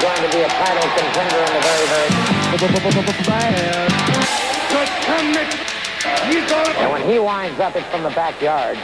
going to be a title contender in the very. And when he winds up, it's from the backyard.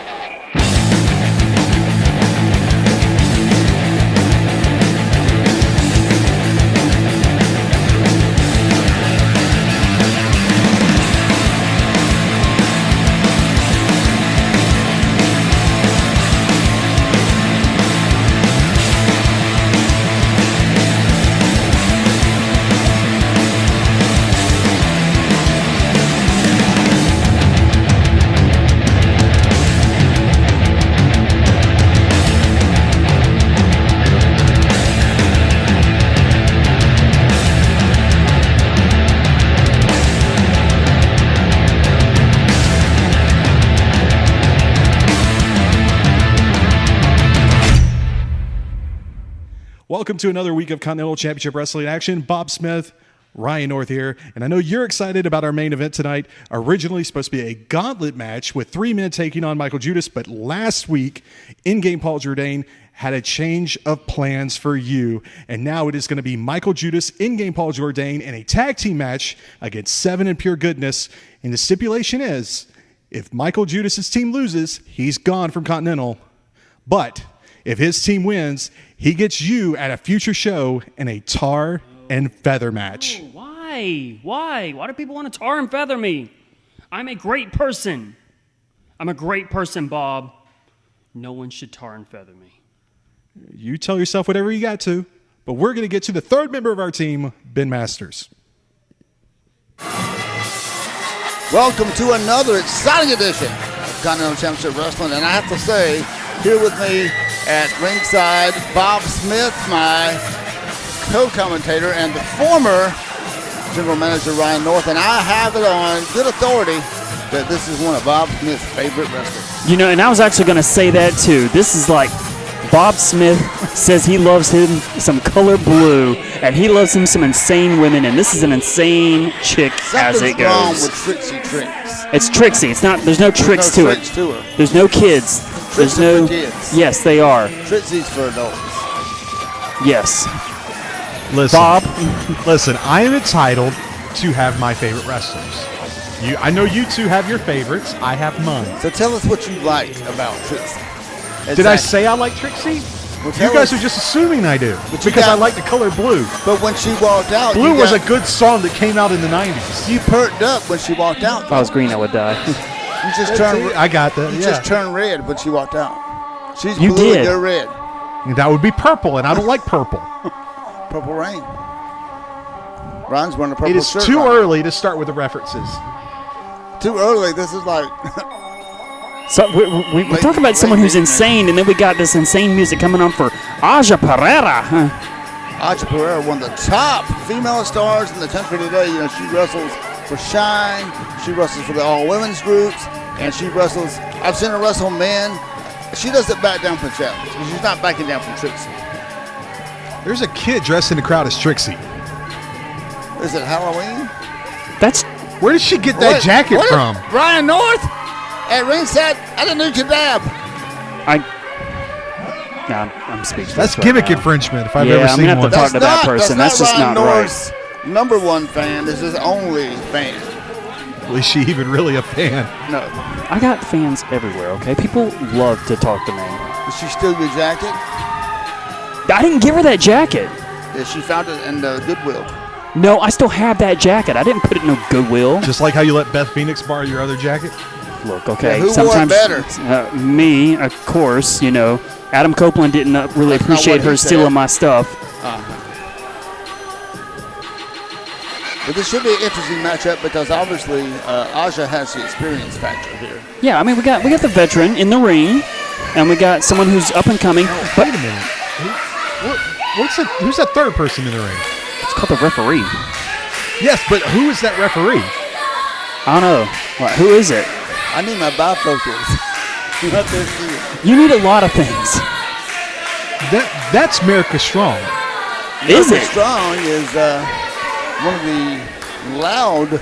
Welcome to another week of Continental Championship Wrestling action. Bob Smith, Ryan North here, and I know you're excited about our main event tonight. Originally supposed to be a gauntlet match with 3 men taking on Michael Judas, but last week, in-game Paul Jourdain had a change of plans for you, and now it is going to be Michael Judas, in-game Paul Jourdain, in a tag team match against Seven and Pure Goodness, and the stipulation is, if Michael Judas' team loses, he's gone from Continental, but if his team wins, he gets you at a future show in a tar and feather match. Oh, why? Why? Why do people want to tar and feather me? I'm a great person. I'm a great person, Bob. No one should tar and feather me. You tell yourself whatever you got to, but we're going to get to the third member of our team, Ben Masters. Welcome to another exciting edition of Continental Championship Wrestling, and I have to say, here with me at ringside, Bob Smith, my co-commentator, and the former general manager, Ryan North, and I have it on good authority that this is one of Bob Smith's favorite wrestlers. You know, and I was actually going to say that too. This is like Bob Smith says he loves him some color blue, and he loves him some insane women, and this is an insane chick as it Something's wrong goes. with Trixie Tricks. It's Trixie. It's not. There's no tricks no to tricks it. to her. There's no kids. Tricks There's are no. for kids. Yes, they are. Trixie's for adults. Yes. Listen, Bob. Listen, I am entitled to have my favorite wrestlers. I know you two have your favorites. I have mine. So tell us what you like about Trixie. Did I say I like Trixie? Well, You tell guys us- are just assuming I do But you because I got- like the color blue. But when she walked out, Blue you was a got- good song that came out in the 90s. You perked up when she walked out. If I was green, I would die. You just turned. I got that. You Yeah. just turned red when she walked out. She's You blue did. and you're red. That would be purple, and I don't like purple. Purple rain. Ron's wearing a purple It is shirt. too right early to start with the references. now. Too early. This is like So we're talking about someone who's insane, and then we got this insane music coming on for Asha Pereira. Asha Pereira, one of the top female stars in the country today. You know, she wrestles for Shine. She wrestles for the all women's groups, and she wrestles. I've seen her wrestle men. She doesn't back down from challenge. She's not backing down from Trixie. There's a kid dressed in the crowd as Trixie. Is it Halloween? That's Where did she get that jacket What? from? Ryan North at ringside at a new kebab. I'm speechless. That's right gimmick now. infringement if I've Yeah, ever I'm seen gonna have one. to talk to that person. That's just Ryan not right. North's number one fan. This is his only fan. Is she even really a fan? No. I got fans everywhere, okay? People love to talk to me. Did she steal your jacket? I didn't give her that jacket. Yeah, she found it in Goodwill. No, I still have that jacket. I didn't put it in no Goodwill. Just like how you let Beth Phoenix borrow your other jacket? Look, okay. Yeah, who wore it sometimes better? Me, of course. You know, Adam Copeland didn't really That's not appreciate what he her said. stealing my stuff. But this should be an interesting matchup because obviously Asha has the experience factor here. Yeah, I mean we got the veteran in the ring, and we got someone who's up and coming. But Wait a minute. Who's that third person in the ring? it's called the referee. Yes, but who is that referee? I don't know. What, who is it? I need my bifocals. Not this here. You need a lot of things. That's America Strong. Is America it? Strong is one of the loud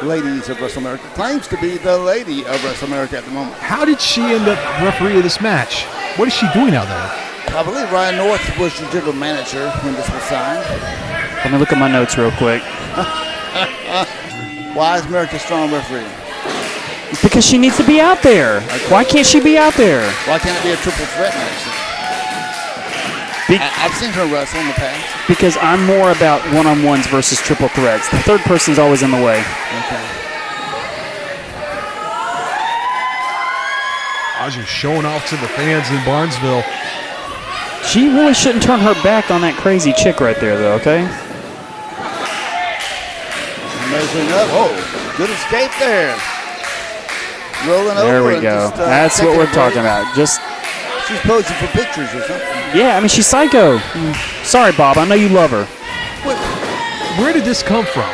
ladies of Wrestle America. Claims to be the lady of Wrestle America at the moment. How did she end up referee of this match? What is she doing out there? I believe Ryan North was your general manager when this was signed. Let me look at my notes real quick. Why is America Strong referee? Because she needs to be out there. Why can't she be out there? Why can't it be a triple threat match? I've seen her wrestle in the past. Because I'm more about one-on-ones versus triple threats. The third person's always in the way. Okay. Asha showing off to the fans in Barnesville. She really shouldn't turn her back on that crazy chick right there, though, okay? Measuring up. Oh, good escape there. Rolling over. There we go. Just, that's what we're talking about. Just she's posing for pictures or something. Yeah, I mean, she's psycho. Sorry, Bob. I know you love her. Where did this come from?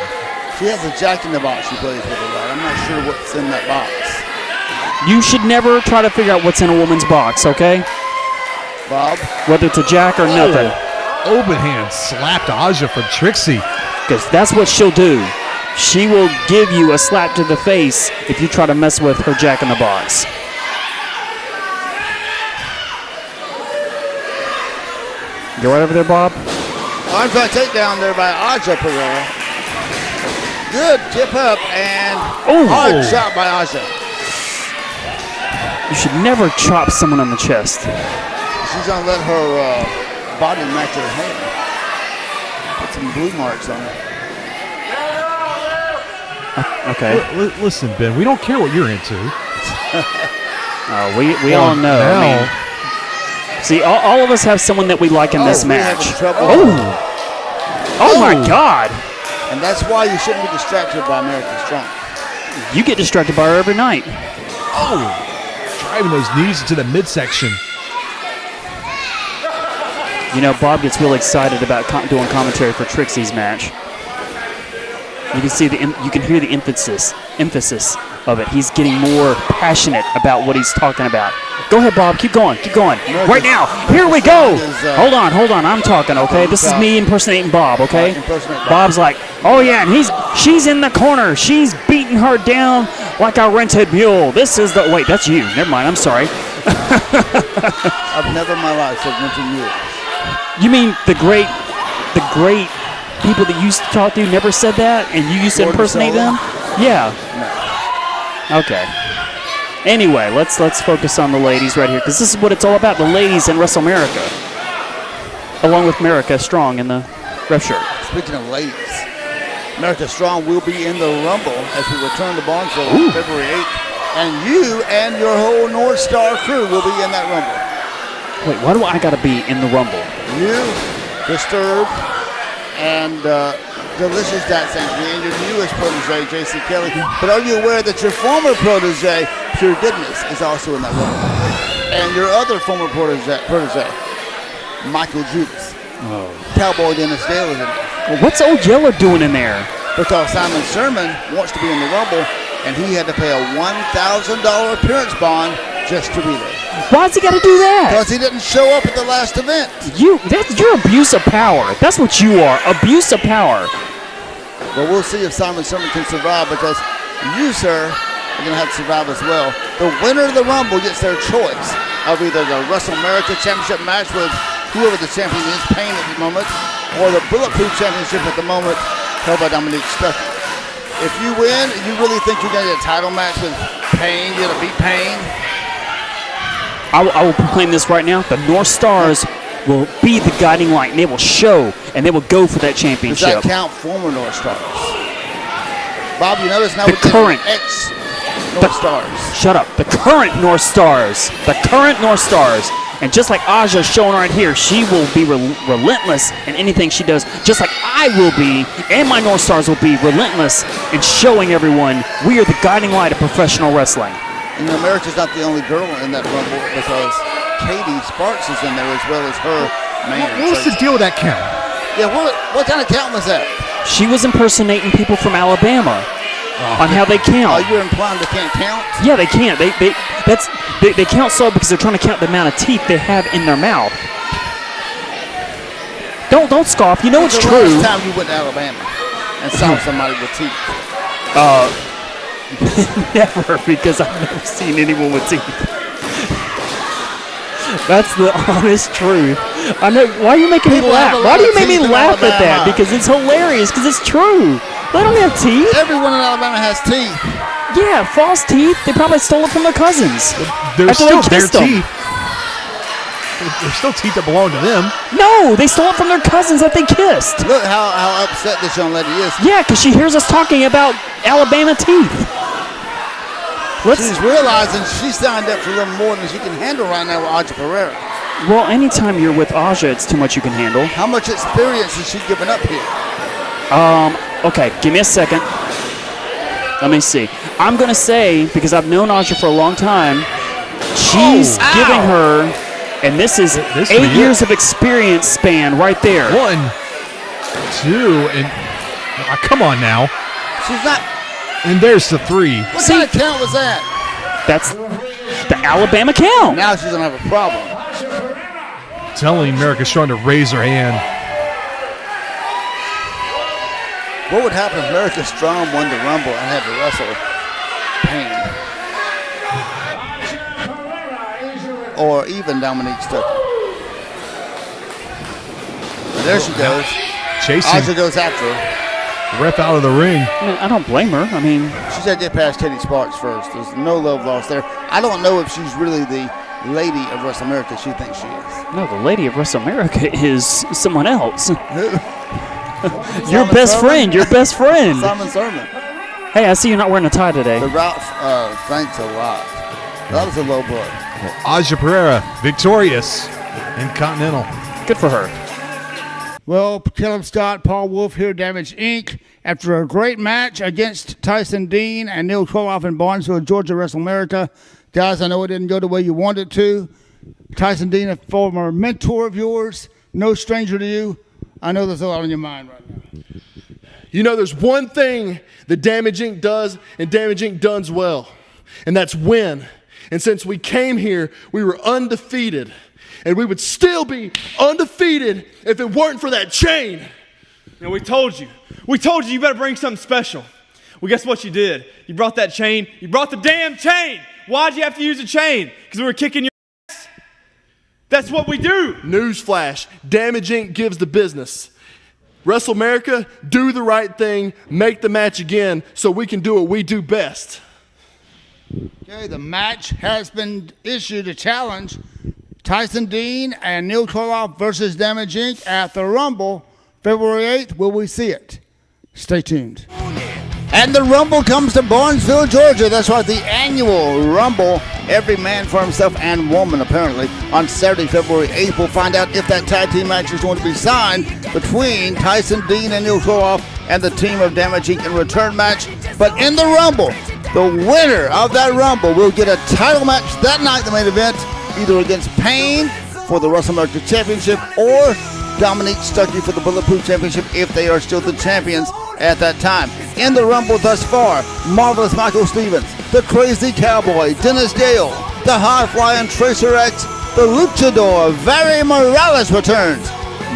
She has a Jack in the Box she plays with a lot. I'm not sure what's in that box. You should never try to figure out what's in a woman's box, okay? Bob? Whether it's a Jack or nothing. Open hand slapped Asha from Trixie. Because that's what she'll do. She will give you a slap to the face if you try to mess with her Jack in the Box. Go right over there, Bob. Arms on takedown there by Asha Pereira. Good tip up and hard shot by Asha. You should never chop someone on the chest. She's going to let her body match her hand. Put some blue marks on her. Okay. Listen, Ben, we don't care what you're into. We all know. I mean, see, all of us have someone that we like in this match. Oh my God! And that's why you shouldn't be distracted by American Strong. You get distracted by her every night. Driving those knees into the midsection. You know, Bob gets really excited about doing commentary for Trixie's match. You can see you can hear the emphasis of it. He's getting more passionate about what he's talking about. Go ahead, Bob. Keep going. Right now. Here we go. Hold on. I'm talking, okay? This is me impersonating Bob, okay? Bob's like, oh yeah, and she's in the corner. She's beating her down like a rented mule. This is the wait. That's you. Never mind. I'm sorry. I've never in my life said rented mule. You mean the great people that you used to talk to never said that, and you used to impersonate them? Yeah. No. Okay. Anyway, let's focus on the ladies right here, because this is what it's all about, the ladies in Wrestle America. Along with America Strong in the ref shirt. Speaking of ladies, America Strong will be in the Rumble as we return to Barnesville on February 8th. And you and your whole North Star crew will be in that Rumble. Wait, why do I got to be in the Rumble? You, Disturbed, and Delicious Sanctuary, and your newest protege, J.C. Kelly. But are you aware that your former protege, Pure Goodness, is also in that Rumble? And your other former protege Michael Judas. Cowboy Dennis Dale is in there. What's Old Yeller doing in there? Because Simon Sermon wants to be in the Rumble, and he had to pay a $1,000 appearance bond just to be there. Why's he got to do that? Because he didn't show up at the last event. You're abuse of power. That's what you are, abuse of power. Well, we'll see if Simon Sermon can survive, because you, sir, are going to have to survive as well. The winner of the Rumble gets their choice of either the Wrestle America Championship match with whoever the champion is, Payne at the moment, or the Bulletproof Championship at the moment, held by Dominique Stuckey. If you win, you really think you're going to get a title match with Payne? You're going to beat Payne? I will proclaim this right now. The North Stars will be the guiding light, and they will show, and they will go for that championship. Does that count former North Stars? Bob, you notice now the current ex-North Stars. Shut up. The current North Stars. The current North Stars. And just like Asha showing right here, she will be relentless in anything she does, just like I will be, and my North Stars will be relentless in showing everyone we are the guiding light of professional wrestling. And America's not the only girl in that Rumble, because Katie Sparks is in there as well as her man. What's the deal with that count? Yeah, what kind of count was that? She was impersonating people from Alabama on how they count. Oh, you're implying they can't count? Yeah, they can't. They count so because they're trying to count the amount of teeth they have in their mouth. Don't scoff. You know it's true. Last time you went to Alabama and saw somebody with teeth? Never, because I've never seen anyone with teeth. That's the honest truth. I know. Why are you making me People have laugh? a Why lot do you of make me teeth in laugh at that? Alabama. Because it's hilarious. Because it's true. They don't have teeth. Everyone in Alabama has teeth. Yeah, false teeth. They probably stole it from their cousins. They're After still they their kissed them. teeth. There's still teeth that belong to them. No, they stole it from their cousins that they kissed. Look how upset this young lady is. Yeah, because she hears us talking about Alabama teeth. She's realizing she signed up for a little more than she can handle right now with Asha Pereira. Well, anytime you're with Asha, it's too much you can handle. How much experience is she giving up here? Okay, give me a second. Let me see. I'm going to say, because I've known Asha for a long time, she's giving her, and this is This 8 could be years of experience span right there. 1, 2, and come on now. She's not. And there's the 3. What kind of count was that? That's the Alabama count. Now she's going to have a problem. Telling America's trying to raise her hand. What would happen if America Strong won the Rumble and had to wrestle Payne? Or even Dominique Stuckey. There she goes. Chasing. Asha goes after her. Ref out of the ring. I mean, I don't blame her. I mean, She's got to get past Katie Sparks first. There's no love lost there. I don't know if she's really the lady of Wrestle America she thinks she is. no, the lady of Wrestle America is someone else. Your Simon best Sermon? friend. Your best friend. Simon Sermon. Hey, I see you're not wearing a tie today. The route, thanks a lot. That was a low blow. Asha Pereira victorious in Continental. Good for her. Well, Caleb Scott, Paul Wolf here, Damage Inc. After a great match against Tyson Dean and Neil Koloff in Barnesville, Georgia, Wrestle America. Guys, I know it didn't go the way you wanted it to. Tyson Dean, a former mentor of yours, no stranger to you. I know there's a lot on your mind right now. You know, there's one thing that Damage Inc. does, and Damage Inc. does well, and that's win. And since we came here, we were undefeated, and we would still be undefeated if it weren't for that chain. And we told you you better bring something special. Well, guess what you did? You brought that chain. You brought the damn chain. Why'd you have to use a chain? Because we were kicking your ass? That's what we do. Newsflash, Damage Inc. gives the business. Wrestle America, do the right thing, make the match again so we can do what we do best. Okay, the match has been issued a challenge. Tyson Dean and Neil Koloff versus Damage Inc. at the Rumble, February 8th. Will we see it? Stay tuned. And the Rumble comes to Barnesville, Georgia. That's right, the annual Rumble. Every man for himself and woman, apparently. On Saturday, February 8th, we'll find out if that tag team match is going to be signed between Tyson Dean and Neil Koloff and the team of Damage Inc. in return match. But in the Rumble, the winner of that Rumble will get a title match that night, the main event, either against Payne for the Wrestle America Championship or Dominique Stuckey for the Bulletproof Championship if they are still the champions at that time. In the Rumble thus far, Marvelous Michael Stevens, the Crazy Cowboy, Dennis Gale, the High Flying Tracer X, the Luchador, Vary Morales returns.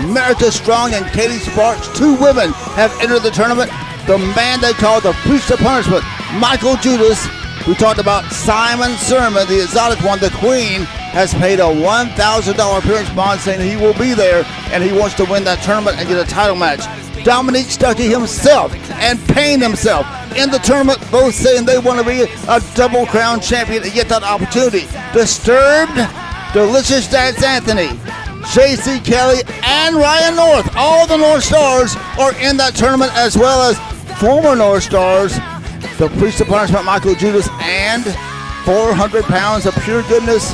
America Strong and Katie Sparks, 2 women, have entered the tournament. The man they call the Priest of Punishment, Michael Judas. We talked about Simon Sermon, the exotic one. The Queen has paid a $1,000 appearance bond saying he will be there and he wants to win that tournament and get a title match. Dominique Stuckey himself and Payne himself in the tournament, both saying they want to be a double crown champion and get that opportunity. Disturbed, Delicious Dance Anthony, J.C. Kelly, and Ryan North. All the North Stars are in that tournament, as well as former North Stars, the Priest of Punishment, Michael Judas, and 400 pounds of pure goodness.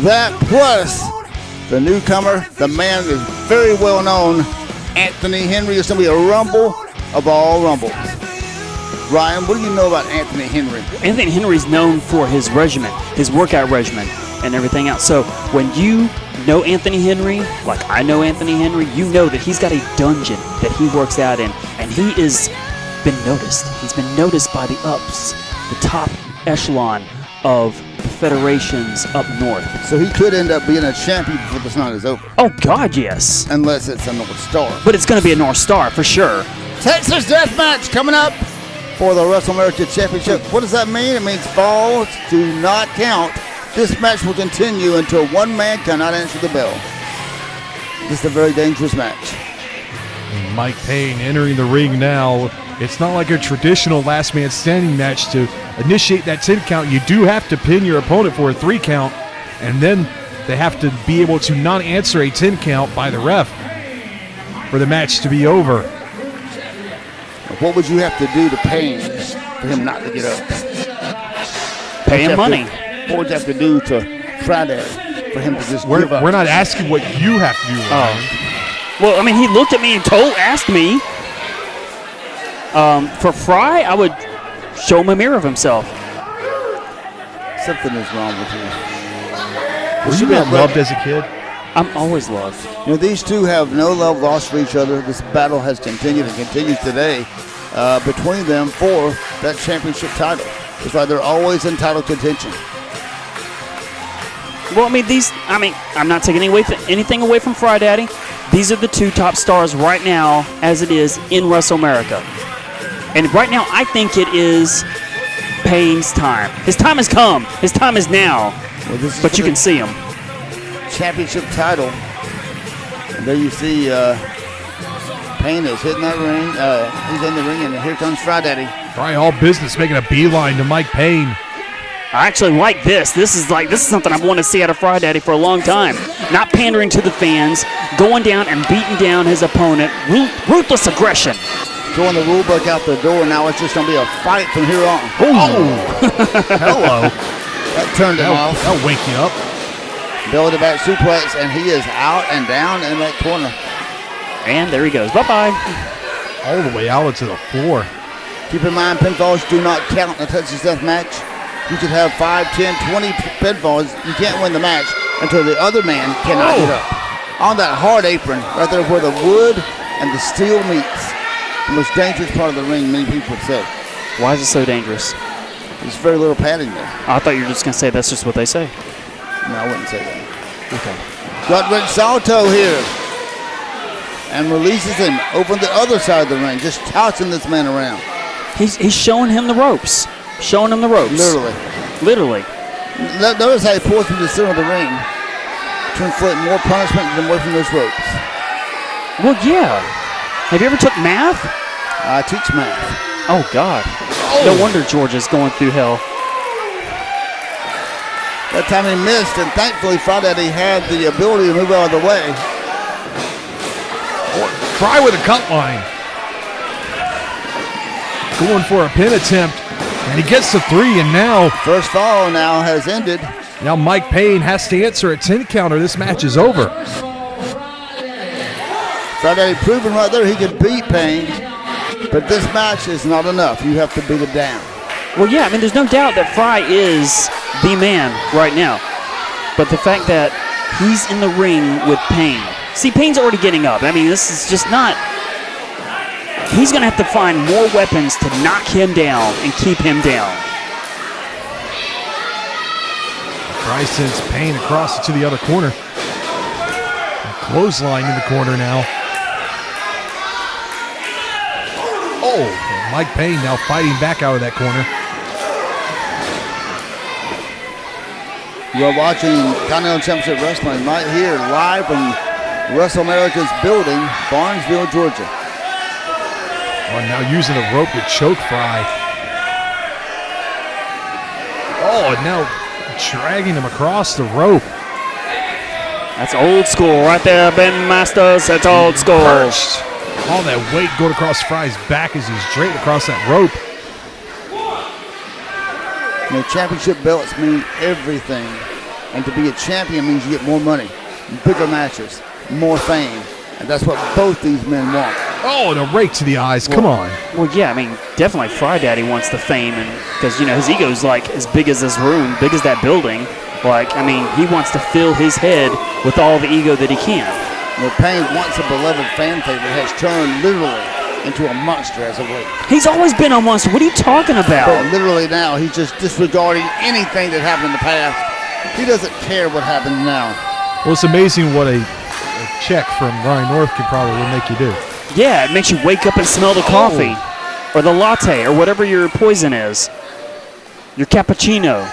That plus the newcomer, the man is very well known, Anthony Henry. Is going to be a rumble of all rumbles. Ryan, what do you know about Anthony Henry? Anthony Henry's known for his regimen, his workout regimen, and everything else. So when you know Anthony Henry, like I know Anthony Henry, you know that he's got a dungeon that he works out in, and he is been noticed. He's been noticed by the ups, the top echelon of the federations up north. So he could end up being a champion before this night is over. Oh God, yes. Unless it's a North Star. But it's going to be a North Star for sure. Texas Death Match coming up for the Wrestle America Championship. What does that mean? It means falls do not count this match will continue until one man cannot answer the bell. This is a very dangerous match. Mike Payne entering the ring now. It's not like a traditional last man standing match. To initiate that 10 count, you do have to pin your opponent for a 3 count, and then they have to be able to not answer a 10 count by the ref for the match to be over. What would you have to do to Payne for him not to get up? Pay him money. What would you have to do to Friday for him to just give up? We're not asking what you have to do, Ryan. Well, I mean, he looked at me and asked me. For Fry, I would show him a mirror of himself. Something is wrong with you. Were you not loved as a kid? I'm always loved. You know, these two have no love lost for each other. This battle has continued and continues today between them for that championship title. It's like they're always in title contention. Well, I'm not taking anything away from Fry Daddy. These are the 2 top stars right now, as it is in WrestleMerica. And right now, I think it is Payne's time. His time has come. His time is now. Well, this is but you can see him. Championship title. And there you see Payne is hitting that ring. He's in the ring, and here comes Fry Daddy. Fry all business, making a beeline to Mike Payne. I actually like this. This is something I've wanted to see out of Fry Daddy for a long time. Not pandering to the fans, going down and beating down his opponent. Ruthless aggression. Throwing the rule book out the door. Now it's just going to be a fight from here on. Hello. That turned him off. That'll wake you up. Belly to back suplex, and he is out and down in that corner. And there he goes. Bye-bye. All the way out into the floor. Keep in mind, pinfalls do not count in a Texas Death Match. You could have 5, 10, 20 pinfalls. You can't win the match until the other man cannot get up. On that hard apron, right there where the wood and the steel meets. The most dangerous part of the ring, many people have said. Why is it so dangerous? There's very little padding there. I thought you were just going to say that's just what they say. No, I wouldn't say that. Okay. Gut wrench salto here. And releases him over the other side of the ring, just tossing this man around. He's showing him the ropes. Showing him the ropes. Literally. Notice how he pulls from the center of the ring to inflict more punishment than away from those ropes. Well, yeah. Have you ever took math? I teach math. Oh, God. No wonder Georgia's going through hell. That time he missed, and thankfully Fry Daddy had the ability to move out of the way. Fry with a cut line. Going for a pin attempt, and he gets to 3, and now First fall now has ended. Now Mike Payne has to answer a 10 count or this match is over. Fry Daddy proving right there he can beat Payne, but this match is not enough. You have to beat him down. Well, yeah, there's no doubt that Fry is the man right now. But the fact that he's in the ring with Payne. See, Payne's already getting up. This is just not... He's going to have to find more weapons to knock him down and keep him down. Fry sends Payne across to the other corner. A clothesline in the corner now. And Mike Payne now fighting back out of that corner. You are watching Continental Championship Wrestling right here live from WrestleMerica's building, Barnesville, Georgia. Now using a rope to choke Fry. And now dragging him across the rope. That's old school right there, Ben Masters. That's old school. Perched. All that weight going across Fry's back as he's draped across that rope. Championship belts mean everything. And to be a champion means you get more money, bigger matches, more fame. And that's what both these men want. And a rake to the eyes. Come on. Well, yeah, definitely Fry Daddy wants the fame. And because, his ego's like as big as this room, big as that building. He wants to fill his head with all the ego that he can. Payne, once a beloved fan favorite, has turned literally into a monster as of late. He's always been a monster. What are you talking about? But literally now, he's just disregarding anything that happened in the past. He doesn't care what happens now. Well, it's amazing what a check from Ryan North can probably make you do. Yeah, it makes you wake up and smell the coffee or the latte or whatever your poison is. Your cappuccino.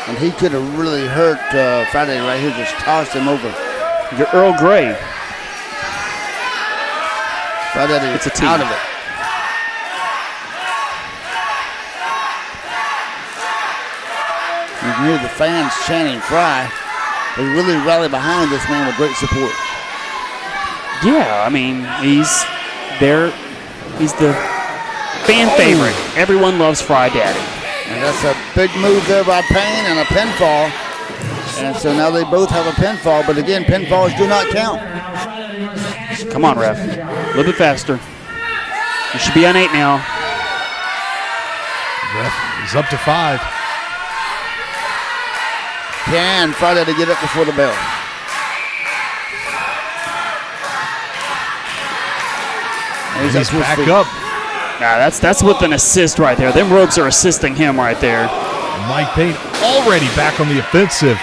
And he could have really hurt Friday right here, just tossed him over. You're Earl Grey. Friday It's a team. out of it. You can hear the fans chanting Fry. They really rally behind this man with great support. Yeah, I mean, he's there. He's the fan favorite. Everyone loves Fry Daddy. And that's a big move there by Payne and a pinfall. And so now they both have a pinfall, but again, pinfalls do not count. Come on, ref. A little bit faster. You should be on 8 now. Ref is up to 5. Can Friday to get up before the bell. And He's to his back feet. up. Nah, that's with an assist right there. Them ropes are assisting him right there. Mike Payne already back on the offensive.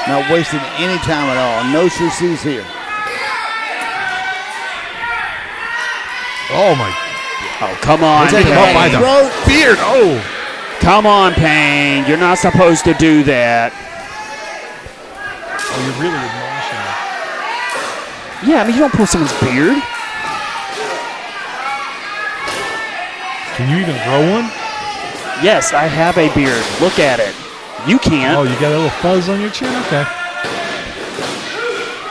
Not wasting any time at all. No CCs here. Oh, my. Oh, come on, Take him up by Payne. the beard. Oh. Come on, Payne. You're not supposed to do that. Oh, you're really admonishing him. Yeah, I mean, you don't pull someone's beard. Can you even grow one? Yes, I have a beard. Look at it. You can't. Oh, you got a little fuzz on your chin? Okay.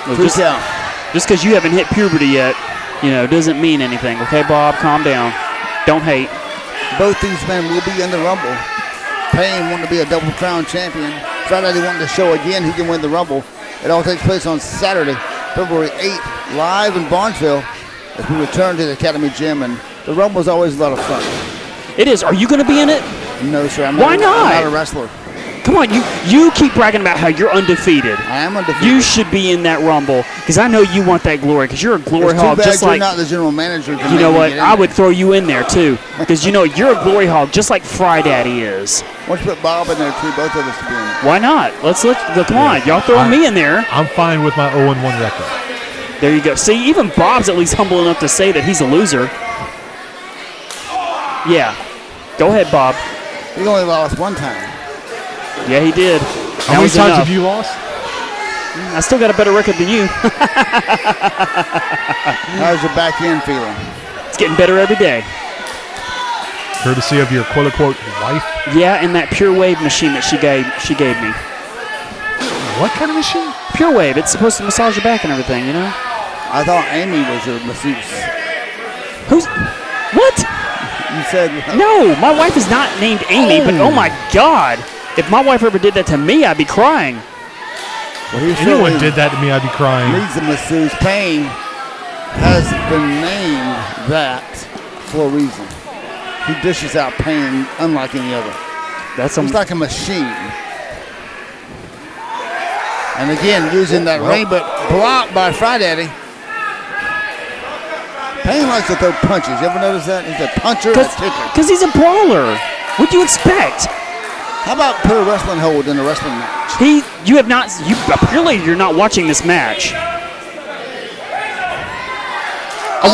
Well, Two count. just because you haven't hit puberty yet, doesn't mean anything. Okay, Bob, calm down. Don't hate. Both these men will be in the Rumble. Payne wanting to be a double crown champion. Friday wanting to show again he can win the Rumble. It all takes place on Saturday, February 8th, live in Barnesville as we return to the Academy Gym. And the Rumble is always a lot of fun. It is. Are you going to be in it? No, sir. Why not? I'm not a wrestler. Come on, you keep bragging about how you're undefeated. I am undefeated. You should be in that Rumble because I know you want that glory because you're a glory It's hog. too bad Just you're like not the general manager. you know what, I would throw you in there too because you're a glory hog just like Fry Daddy is. Why don't you put Bob in there too? Both of us to be in it. Why not? Come on, y'all throwing me in there. I'm fine with my 0-1 record. There you go. See, even Bob's at least humble enough to say that he's a loser. Yeah, go ahead, Bob. He only lost one time. Yeah, he did. How many times have you lost? I still got a better record than you. How's your back end feeling? It's getting better every day. Courtesy of your quote-unquote wife? Yeah, and that Pure Wave machine that she gave me. What kind of machine? Pure Wave. It's supposed to massage your back and everything, I thought Amy was your masseuse. Who's? What? You said No, my wife is not named Amy, but oh my God. If my wife ever did that to me, I'd be crying. Well, he Anyone did that to me, I'd be crying. needs a masseuse. Payne has been named that for a reason. He dishes out pain unlike any other. That's He's like a machine. And again, using that ring, but blocked by Friday. Payne likes to throw punches. You ever notice that? He's a puncher and a kicker. Because he's a brawler. What do you expect? How about put a wrestling hold in a wrestling match? Apparently you're not watching this match.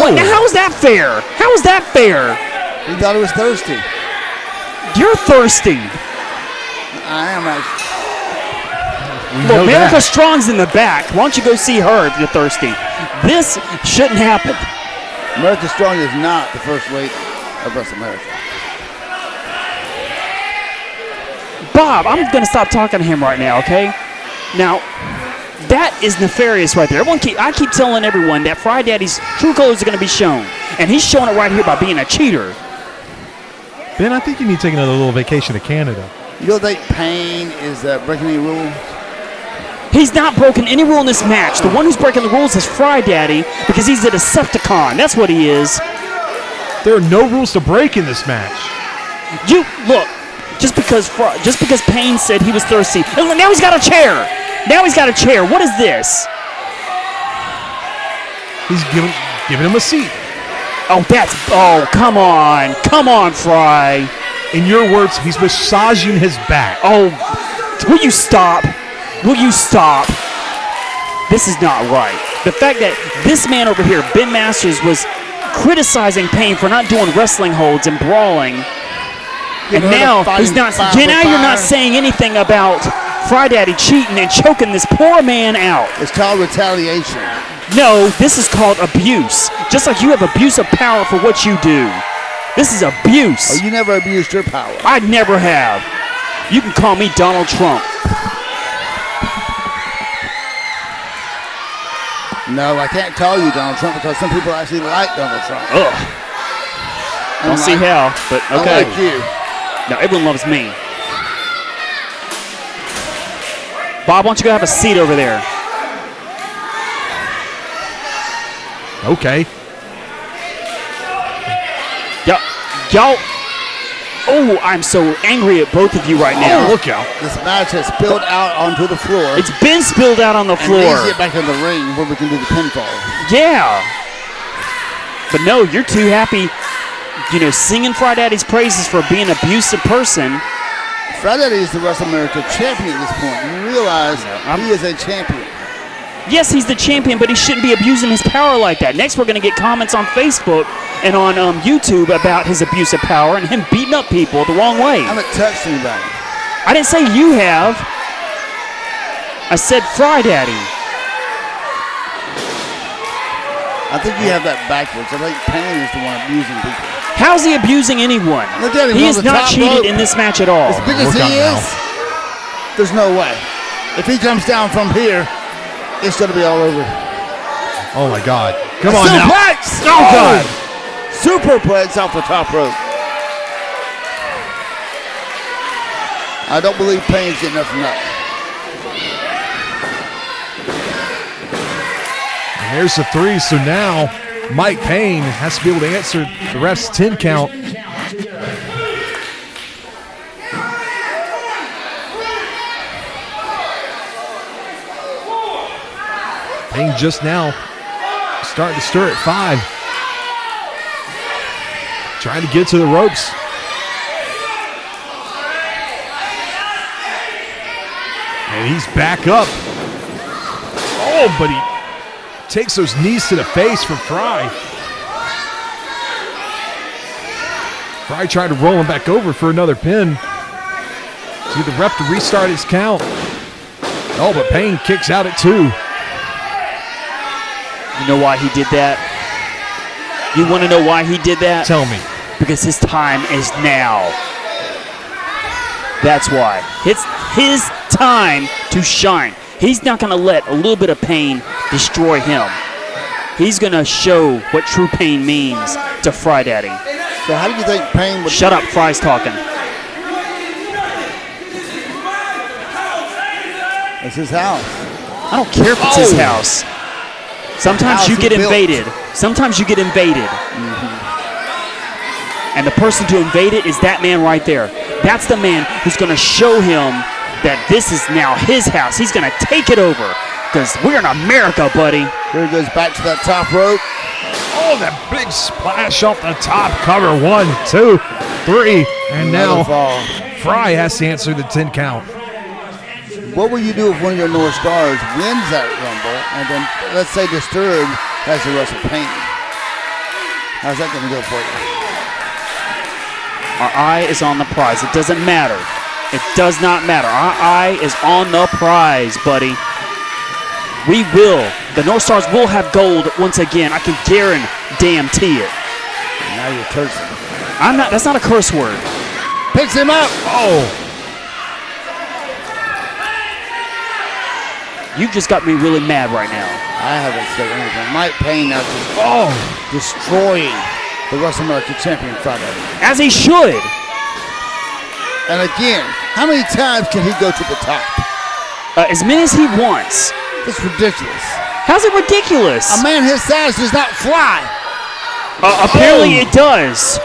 What? Now, how is that fair? How is that fair? He thought he was thirsty. You're thirsty. I am actually. Look, America Strong's in the back. Why don't you go see her if you're thirsty? This shouldn't happen. America Strong is not the first weight of Wrestle America. Bob, I'm going to stop talking to him right now, okay? Now, that is nefarious right there. I keep telling everyone that Fry Daddy's true colors are going to be shown. And he's showing it right here by being a cheater. Ben, I think you need to take another little vacation to Canada. You don't think Payne is breaking any rules? He's not broken any rule in this match. The one who's breaking the rules is Fry Daddy because he's a Decepticon. That's what he is. There are no rules to break in this match. You look, just because Payne said he was thirsty. And now he's got a chair. Now he's got a chair. What is this? He's giving him a seat. Come on, Fry. In your words, he's massaging his back. Oh, will you stop? Will you stop? This is not right. The fact that this man over here, Ben Masters, was criticizing Payne for not doing wrestling holds and brawling. And now he's not. Now you're not saying anything about Fry Daddy cheating and choking this poor man out. It's called retaliation. No, this is called abuse. Just like you have abuse of power for what you do. This is abuse. Oh, you never abused your power. I never have. You can call me Donald Trump. No, I can't call you Donald Trump because some people actually like Donald Trump. Ugh. Don't see how, but okay. Like you. No, everyone loves me. Bob, why don't you go have a seat over there? Okay. Y'all. Oh, I'm so angry at both of you right now. Oh, look out. This match has spilled out onto the floor. It's been spilled out on the floor. And let's get back in the ring where we can do the pinfall. Yeah. But no, you're too happy, singing Fry Daddy's praises for being an abusive person. Fry Daddy is the Wrestle America champion at this point. You realize he is a champion. Yes, he's the champion, but he shouldn't be abusing his power like that. Next, we're going to get comments on Facebook and on YouTube about his abuse of power and him beating up people the wrong way. I haven't touched anybody. I didn't say you have. I said Fry Daddy. I think you have that backwards. I think Payne is the one abusing people. How's he abusing anyone? Look at him. He is not cheated in this match at all. As big as he is, there's no way. If he comes down from here, it's going to be all over. Oh, my God. Come on now. Suplex! Oh, God. Superplex off the top rope. I don't believe Payne's getting up from that. And there's the 3. So now Mike Payne has to be able to answer the ref's 10 count. Payne just now starting to stir at 5. Trying to get to the ropes. And he's back up. Oh, but he takes those knees to the face from Fry. Fry tried to roll him back over for another pin. See the ref to restart his count. Oh, but Payne kicks out at 2. You know why he did that? You want to know why he did that? Tell me. Because his time is now. That's why. It's his time to shine. He's not going to let a little bit of pain destroy him. He's going to show what true pain means to Fry Daddy. So how do you think Payne would... Shut up, Fry's talking. It's his house. I don't care if it's his house. Sometimes you get invaded. Sometimes you get invaded. And the person to invade it is that man right there. That's the man who's going to show him that this is now his house. He's going to take it over because we're in America, buddy. Here he goes back to that top rope. Oh, that big splash off the top. Cover 1, 2, 3. And now Fry has to answer the 10 count. What will you do if one of your North Stars wins that Rumble and then, let's say, Disturbed has to wrestle Payne? How's that going to go for you? Our eye is on the prize. It doesn't matter. It does not matter. Our eye is on the prize, buddy. We will. The North Stars will have gold once again. I can guarantee it. Now you're cursing. I'm not. That's not a curse word. Picks him up. Oh. You just got me really mad right now. I haven't said anything. Mike Payne now just destroying the Wrestle America champion Friday. As he should. And again, how many times can he go to the top? As many as he wants. It's ridiculous. How's it ridiculous? A man his size does not fly. Apparently it does.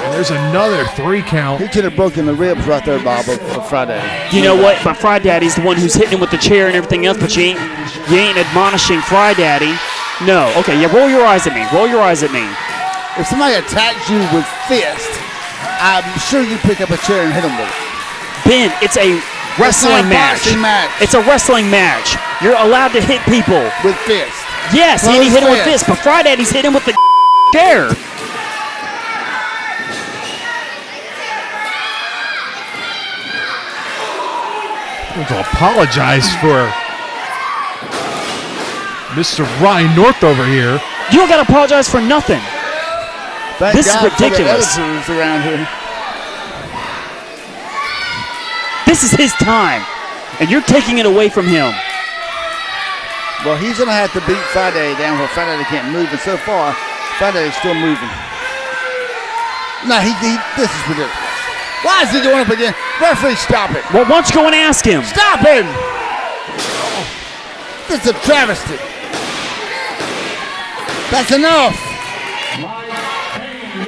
And there's another 3 count. He could have broken the ribs right there, Bob, of Friday. You know what? But Fry Daddy's the one who's hitting him with the chair and everything else, but you ain't admonishing Fry Daddy. No. Okay, yeah, roll your eyes at me. Roll your eyes at me. If somebody attacks you with fist, I'm sure you pick up a chair and hit him with it. Ben, it's a wrestling match. It's a wrestling match. You're allowed to hit people. With fist. Yes, and he hit him with fist, but Fry Daddy's hit him with the chair. to apologize for Mr. Ryan North over here. You don't got to apologize for nothing. Thank This is God ridiculous. For the editors around here. This is his time, and you're taking it away from him. Well, he's going to have to beat Friday down where Friday can't move, and so far, Friday is still moving. No, this is ridiculous. Why is he going up again? Referee, stop it. Well, why don't you go and ask him? Stop him! This is a travesty. That's enough.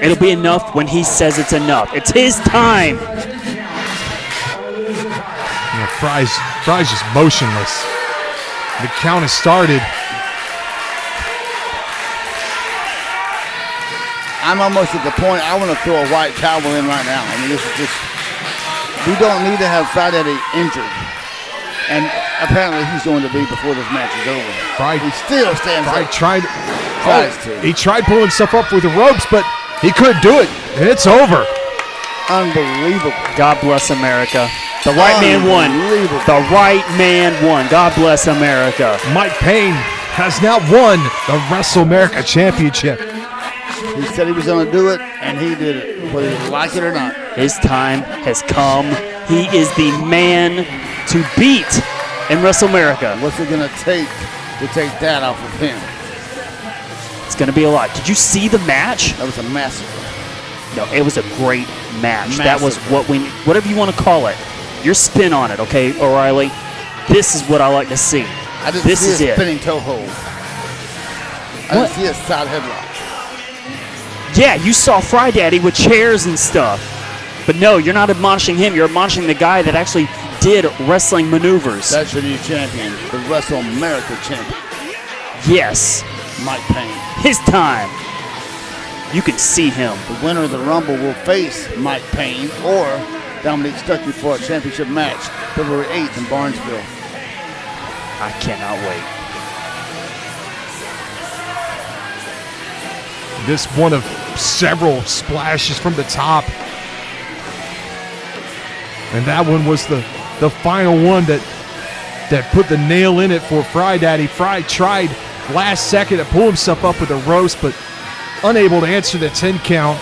It'll be enough when he says it's enough. It's his time. You know, Fry's just motionless. The count has started. I'm almost at the point I want to throw a white towel in right now. I mean, this is just, we don't need to have Friday injured. And apparently he's going to be before this match is over. He still stands up. He tried pulling stuff up with the ropes, but he couldn't do it. And it's over. Unbelievable. God bless America. The right man won. The right man won. God bless America. Mike Payne has now won the Wrestle America Championship. He said he was going to do it, and he did it, whether you like it or not. His time has come. He is the man to beat in Wrestle America. What's it going to take that off of him? It's going to be a lot. Did you see the match? That was a massacre. No, it was a great match. That was whatever you want to call it. Your spin on it, okay, O'Reilly? This is what I like to see. I didn't see a spinning toe hold. I didn't see a side headlock. Yeah, you saw Fry Daddy with chairs and stuff. But no, you're not admonishing him. You're admonishing the guy that actually did wrestling maneuvers. That's your new champion, the Wrestle America champion. Yes. Mike Payne. His time. You can see him. The winner of the Rumble will face Mike Payne or Dominic Stuckey for a championship match February 8th in Barnesville. I cannot wait. This one of several splashes from the top. And that one was the final one that put the nail in it for Fry Daddy. Fry tried last second to pull himself up with a roast, but unable to answer the 10 count.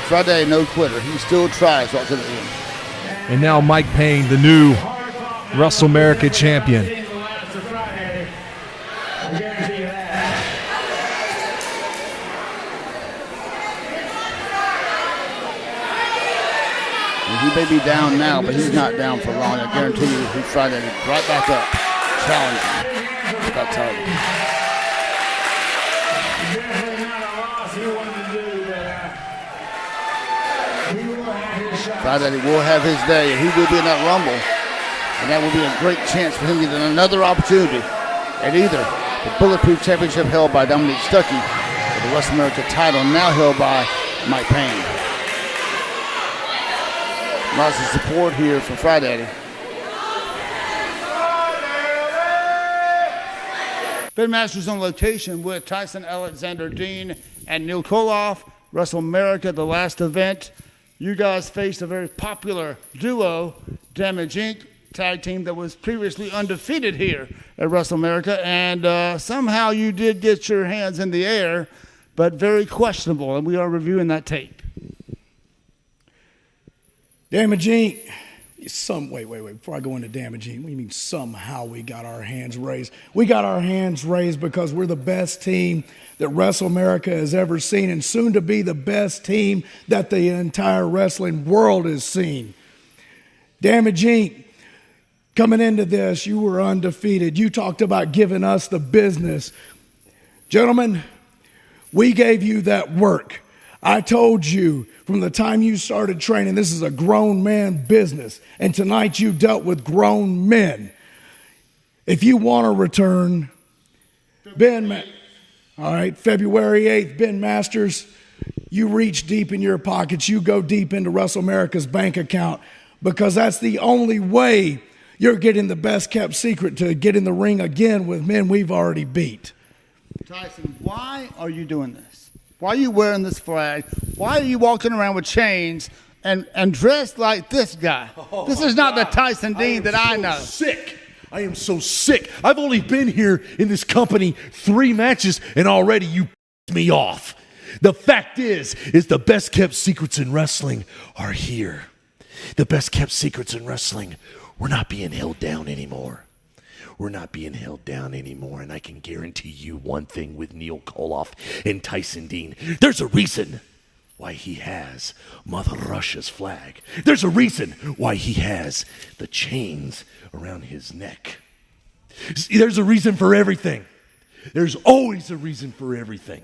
Friday, no quitter. He still tries right to the end. And now Mike Payne, the new Wrestle America champion. He may be down now, but he's not down for long. I guarantee you he's Friday right back up, challenging that title. Friday will have his day, and he will be in that Rumble. And that will be a great chance for him to get another opportunity at either the Bulletproof Championship held by Dominic Stuckey or the Wrestle America title now held by Mike Payne. Lots of support here for Fry Daddy. Ben Masters on location with Tyson Alexander Dean and Neil Koloff. Wrestle America, the last event. You guys faced a very popular duo, Damage Inc. tag team that was previously undefeated here at Wrestle America. And somehow you did get your hands in the air, but very questionable. And we are reviewing that tape. Damage Inc. Wait. Before I go into Damage Inc., what do you mean somehow we got our hands raised? We got our hands raised because we're the best team that Wrestle America has ever seen and soon to be the best team that the entire wrestling world has seen. Damage Inc., coming into this, you were undefeated. You talked about giving us the business. Gentlemen, we gave you that work. I told you from the time you started training, this is a grown man business. And tonight you dealt with grown men. If you want to return, all right, February 8th, Ben Masters, you reach deep in your pockets. You go deep into Wrestle America's bank account because that's the only way you're getting the best kept secret to get in the ring again with men we've already beat. Tyson, why are you doing this? Why are you wearing this flag? Why are you walking around with chains and dressed like this guy. This is not the Tyson Dean that I know. Sick. I am so sick. I've only been here in this company 3 matches, and already you pissed me off. The fact is the best kept secrets in wrestling are here. The best kept secrets in wrestling, we're not being held down anymore. We're not being held down anymore, and I can guarantee you one thing with Neil Koloff and Tyson Dean. There's a reason why he has Mother Russia's flag. There's a reason why he has the chains around his neck. See, there's a reason for everything. There's always a reason for everything.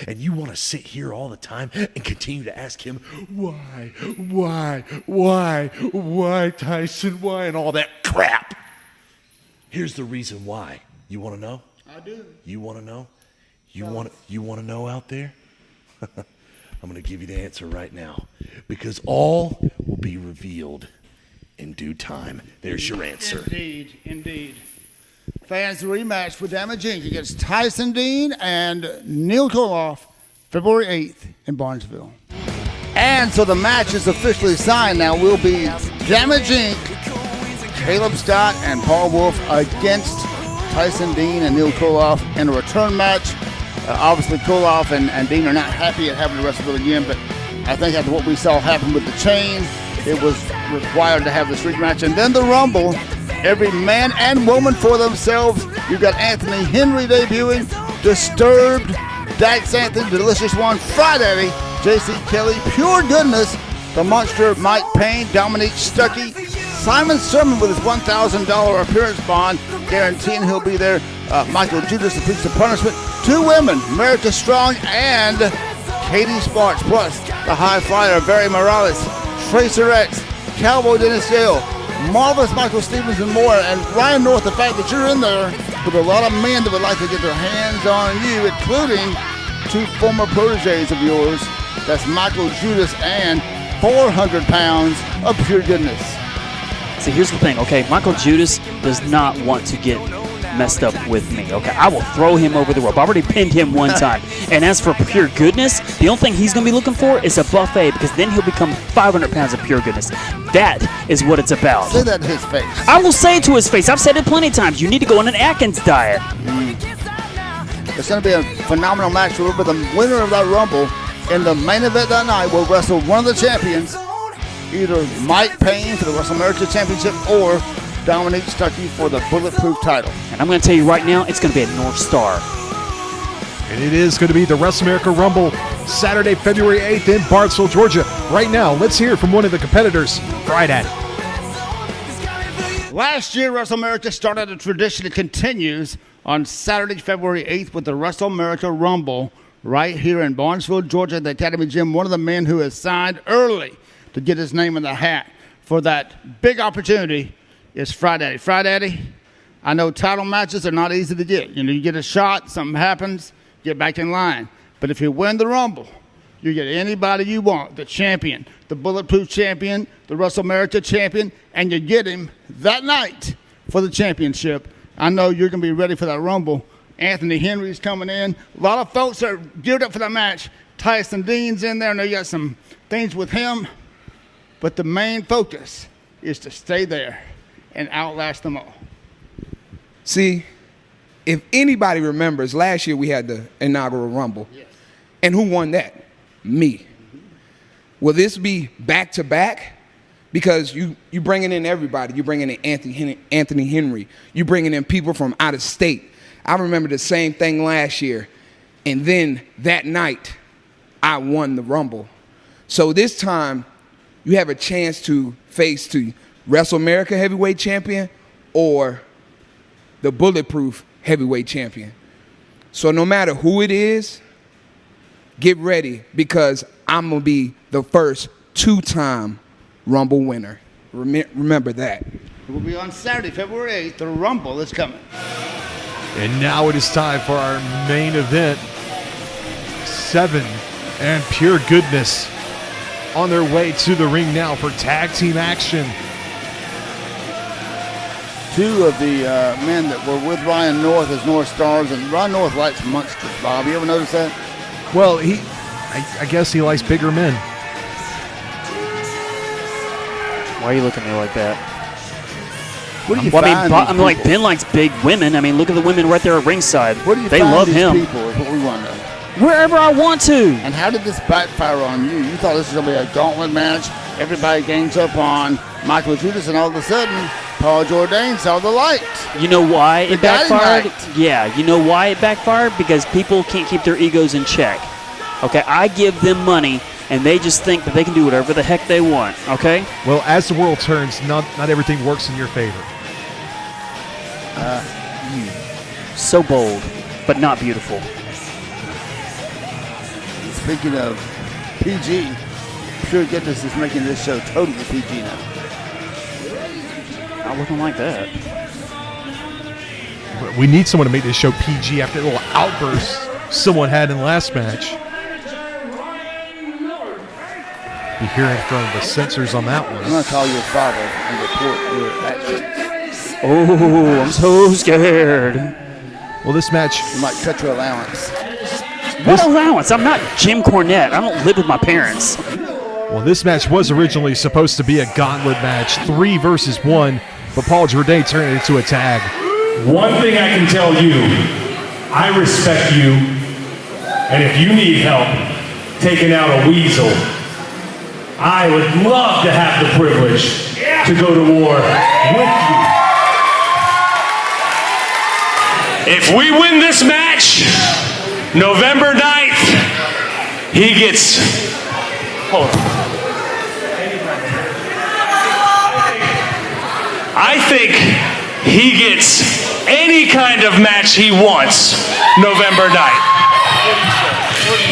And you want to sit here all the time and continue to ask him, why, Tyson, why, and all that crap. Here's the reason why. You want to know? I do. You want to know? You want to know out there? I'm going to give you the answer right now, because all will be revealed in due time. There's your answer. Indeed. Fans, the rematch for Damage Inc. against Tyson Dean and Neil Koloff, February 8th in Barnesville. And so the match is officially signed now. Will be Damage Inc., Caleb Scott and Paul Wolf against Tyson Dean and Neil Koloff in a return match. Obviously, Koloff and Dean are not happy at having to wrestle again, but I think after what we saw happen with the chain, it was required to have this rematch. And then the Rumble, every man and woman for themselves. You've got Anthony Henry debuting, Disturbed, Dax Anthony, Delicious One, Friday, JC Kelly, Pure Goodness, the Monster Mike Payne, Dominique Stuckey, Simon Sermon with his $1,000 appearance bond, guaranteeing he'll be there. Michael Judas, the Priest of Punishment. 2 women, Merita Strong and Katie Sparks, plus the High Flyer, Barry Morales, Tracer X, Cowboy Dennis Yale, Marvelous Michael Stevens, and more. And Ryan North, the fact that you're in there with a lot of men that would like to get their hands on you, including 2 former proteges of yours. That's Michael Judas and 400 pounds of Pure Goodness. So here's the thing, okay? Michael Judas does not want to get messed up with me, okay? I will throw him over the rope. I already pinned him one time. And as for Pure Goodness, the only thing he's going to be looking for is a buffet, because then he'll become 500 pounds of Pure Goodness. That is what it's about. Say that to his face. I will say it to his face. I've said it plenty of times. You need to go on an Atkins diet. It's going to be a phenomenal match. Remember, the winner of that Rumble in the main event that night will wrestle one of the champions, either Mike Payne for the Wrestle America Championship or Dominique Stuckey for the Bulletproof title. And I'm going to tell you right now, it's going to be a North Star. And it is going to be the Wrestle America Rumble, Saturday, February 8th in Barnesville, Georgia. Right now, let's hear from one of the competitors right at it. Last year, Wrestle America started a tradition that continues on Saturday, February 8th with the Wrestle America Rumble right here in Barnesville, Georgia at the Academy Gym. One of the men who has signed early to get his name in the hat for that big opportunity is Friday. Friday, I know title matches are not easy to get. You know, you get a shot, something happens, get back in line. But if you win the Rumble, you get anybody you want, the champion, the Bulletproof champion, the Wrestle America champion, and you get him that night for the championship. I know you're going to be ready for that Rumble. Anthony Henry's coming in. A lot of folks are geared up for that match. Tyson Dean's in there. I know you got some things with him. But the main focus is to stay there and outlast them all. See, if anybody remembers, last year we had the inaugural Rumble. Yes. And who won that? Me. Mm-hmm. Will this be back-to-back? Because you bringing in everybody. You bringing in Anthony Henry. You bringing in people from out of state. I remember the same thing last year. And then that night, I won the Rumble. So this time, you have a chance to face to Wrestle America Heavyweight Champion or the Bulletproof Heavyweight Champion. So no matter who it is, get ready, because I'm going to be the first 2-time Rumble winner. Remember that. It will be on Saturday, February 8th. The Rumble is coming. And now it is time for our main event. 7 and Pure Goodness on their way to the ring now for tag team action. 2 of the men that were with Ryan North as North Stars, and Ryan North likes monsters, Bob. You ever notice that? Well, I guess he likes bigger men. Why are you looking at me like that? What do you Well, find I'm these like, people? Ben likes big women. I mean, look at the women right there at ringside. Where do you They find love these him. people is what we want to know. Wherever I want to. And how did this backfire on you? You thought this was going to be a gauntlet match. Everybody gangs up on Michael Judas, and all of a sudden, Paul Jourdain saw the light. You know why it The guiding backfired? light. Yeah, you know why it backfired? Because people can't keep their egos in check. Okay, I give them money, and they just think that they can do whatever the heck they want. Okay? Well, as the world turns, not everything works in your favor. So bold, but not beautiful. Speaking of PG, Pure Goodness is making this show totally PG now. Not looking like that. We need someone to make this show PG after the little outburst someone had in the last match. Be hearing from the censors on that I'm one. going to call your father and report your actions. Oh, I'm so scared. Well, this match, You might cut your allowance. What allowance? I'm not Jim Cornette. I don't live with my parents. this match was originally supposed to be a gauntlet match, 3 versus 1, but Paul Jourdain turned it into a tag. One thing I can tell you, I respect you, and if you need help taking out a weasel, I would love to have the privilege to go to war with you. If we win this match, November 9th, he gets, hold on. I think he gets any kind of match he wants November 9th.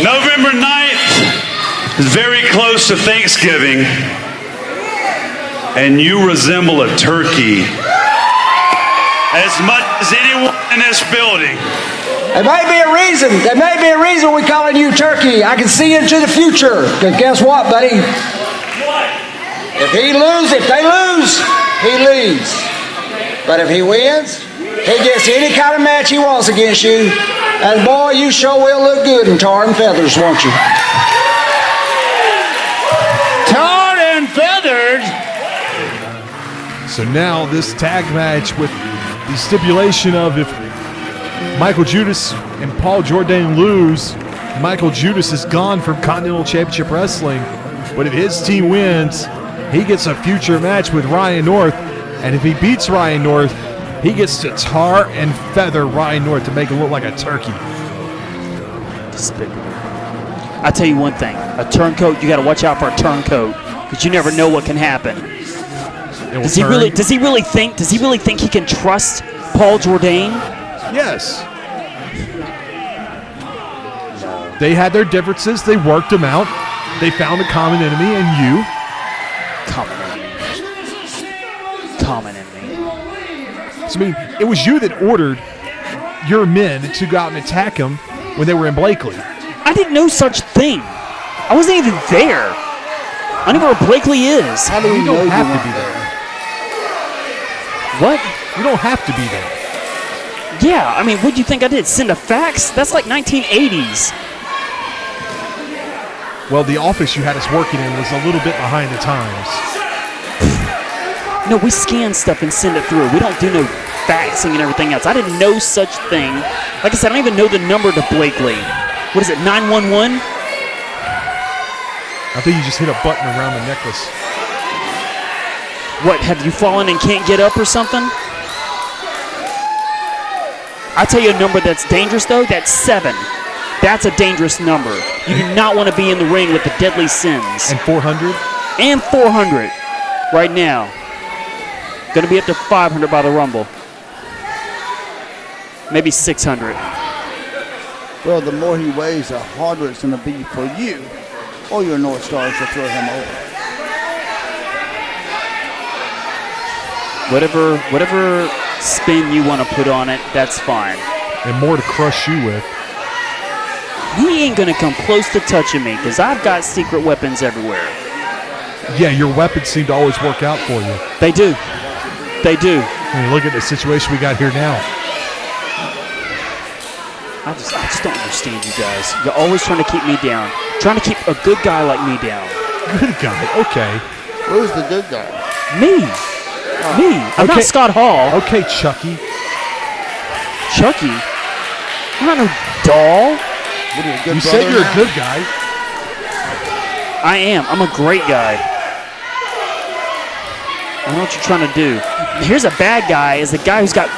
November 9th is very close to Thanksgiving, and you resemble a turkey as much as anyone in this building. There may be a reason. There may be a reason we're calling you Turkey. I can see into the future. Because guess what, buddy? If they lose, he leaves. But if he wins, he gets any kind of match he wants against you. And boy, you sure will look good in tar and feathers, won't you? Tarred and feathered. So now this tag match with the stipulation of if Michael Judas and Paul Jourdain lose, Michael Judas is gone from Continental Championship Wrestling. But if his team wins, he gets a future match with Ryan North. And if he beats Ryan North, he gets to tar and feather Ryan North to make him look like a turkey. Despicable. I'll tell you one thing. A turncoat, you got to watch out for a turncoat. Because you never know what can happen. Does he really think he can trust Paul Jourdain? Yes. They had their differences. They worked them out. They found a common enemy in you. Common enemy. So, I mean, it was you that ordered your men to go out and attack him when they were in Blakely. I didn't know such thing. I wasn't even there. I know where Blakely is. How do we know don't have you to be weren't there. What? You don't have to be there. Yeah, I mean, what do you think I did? Send a fax? That's like 1980s. Well, the office you had us working in was a little bit behind the times. No, we scan stuff and send it through. We don't do no faxing and everything else. I didn't know such thing. Like I said, I don't even know the number to Blakely. What is it, 911? I think you just hit a button around the necklace. What, have you fallen and can't get up or something? I'll tell you a number that's dangerous, though. That's 7. That's a dangerous number. You do not want to be in the ring with the deadly sins. And 400? And 400 right now. Going to be up to 500 by the Rumble. Maybe 600. Well, the more he weighs, the harder it's going to be for you or your North Stars to throw him over. Whatever spin you want to put on it, that's fine. And more to crush you with. He ain't going to come close to touching me because I've got secret weapons everywhere. Yeah, your weapons seem to always work out for you. They do. They do. I mean, look at the situation we got here now. I just don't understand you guys. You're always trying to keep me down. Trying to keep a good guy like me down. Good guy, okay. Who's the good guy? Me. I'm not Scott Hall. Okay, Chucky. Chucky? I'm not no doll. You said you're a good guy. I am. I'm a great guy. I know what you're trying to do. Here's a bad guy, is the guy who's got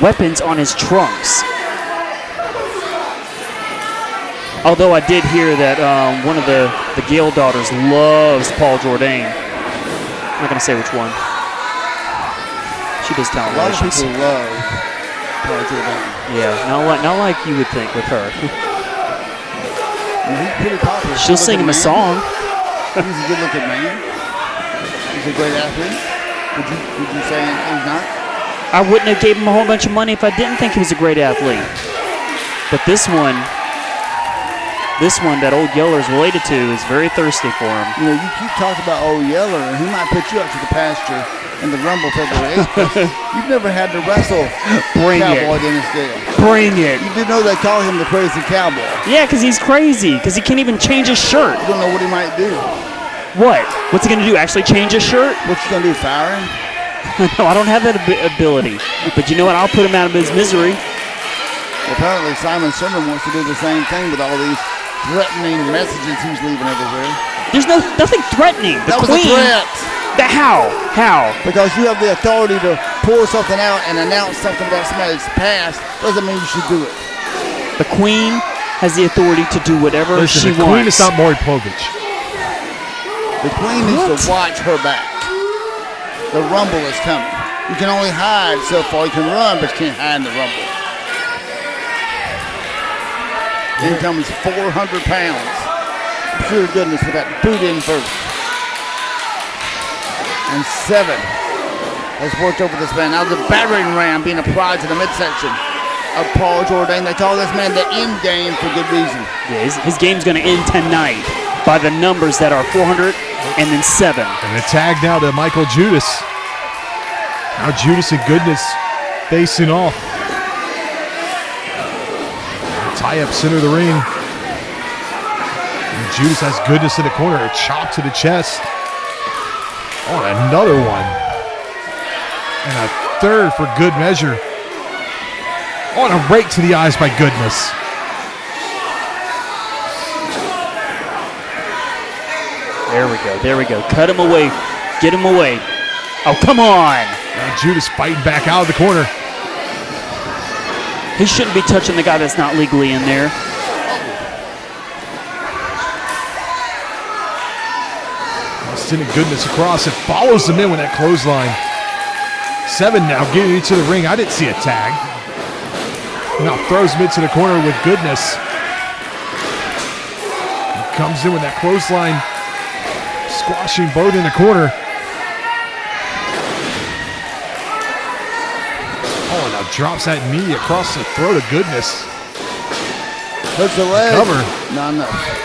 weapons on his trunks. Although I did hear that one of the Gale daughters loves Paul Jourdain. I'm not going to say which one. She does talent A lot of relations. people love Paul Jourdain. Yeah, not like you would think with her. He's pretty popular. She'll sing him a song. He's a good-looking man. He's a great athlete. Would you say he's not? I wouldn't have gave him a whole bunch of money if I didn't think he was a great athlete. But this one that Old Yeller's related to is very thirsty for him. You know, you keep talking about Old Yeller, and he might put you up to the pasture in the Rumble February 8th. You've never had to wrestle Cowboy Dennis Gale. Bring it. You did know they call him the Crazy Cowboy. Yeah, because he's crazy. Because he can't even change his shirt. You don't know what he might do. What? What's he going to do? Actually change his shirt? What's he going to do, fire him? No, I don't have that ability. But you know what? I'll put him out of his misery. Well, apparently Simon Sherman wants to do the same thing with all these threatening messages he's leaving everywhere. There's nothing threatening. That was a threat. How? Because you have the authority to pour something out and announce something about somebody's past doesn't mean you should do it. The Queen has the authority to do whatever she the wants. Queen is not Maury Povich. The Queen needs to watch her back. The Rumble is coming. You can only hide so far. You can run, but you can't hide in the Rumble. In comes 400 pounds. Pure goodness with that boot in first. And 7 has worked over this man. Now the battering ram being applied to the midsection of Paul Jourdain. They call this man the end game for good reason. Yeah, his game's going to end tonight by the numbers that are 400 and then 7. And a tag now to Michael Judas. Now Judas and Goodness facing off. Tie up center of the ring. And Judas has Goodness in the corner. A chop to the chest. Oh, another one. And a third for good measure. Oh, and a rake to the eyes by Goodness. There we go. Cut him away. Get him away. Oh, come on. Now Judas fighting back out of the corner. He shouldn't be touching the guy that's not legally in there. Sending Goodness across. It follows him in with that clothesline. 7 now getting into the ring. I didn't see a tag. Now throws him into the corner with Goodness. He comes in with that clothesline. Squashing both in the corner. Oh, now drops that knee across the throat of Goodness. Hooks the leg. Cover. Not enough.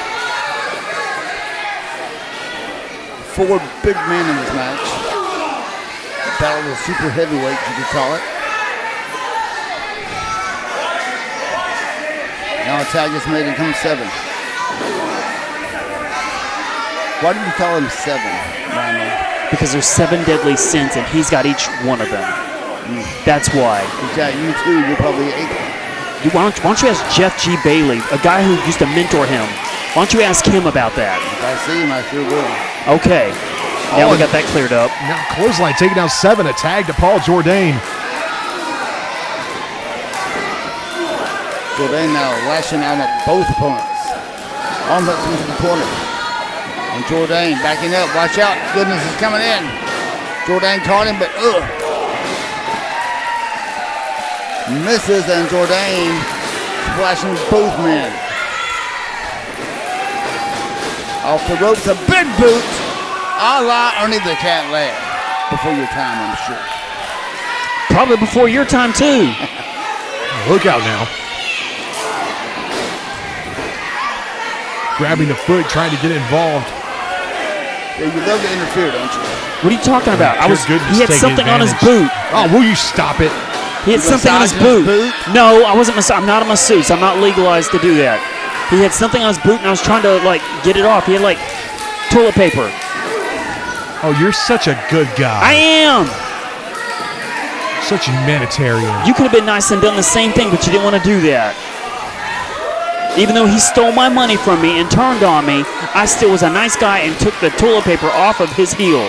4 big men in this match. Battle of super heavyweight, you could call it. Now a tag is made and comes 7. Why did you call him 7, Rhino? Because there's 7 deadly sins and he's got each one of them. That's why. He's got you too. You're probably 8. Why don't you ask Jeff G. Bailey, a guy who used to mentor him? Why don't you ask him about that? If I see him, I sure will. Okay. Now we got that cleared up. Now clothesline taking down 7. A tag to Paul Jourdain. Jourdain now lashing out at both opponents. Arm hooks into the corner. And Jourdain backing up. Watch out. Goodness is coming in. Jourdain caught him, but misses, and Jourdain splashing both men. Off the ropes, a big boot. A la Ernie the Cat Lad. Before your time, I'm sure. Probably before your time, too. Look out now. Grabbing the foot, trying to get involved. Yeah, you love to interfere, don't you? What are you talking about? He had something on his boot. Oh, will you stop it? He had something on his boot. No, I wasn't. I'm not a masseuse. I'm not legalized to do that. He had something on his boot, and I was trying to get it off. He had toilet paper. Oh, you're such a good guy. I am. Such a humanitarian. You could have been nice and done the same thing, but you didn't want to do that. Even though he stole my money from me and turned on me, I still was a nice guy and took the toilet paper off of his heel.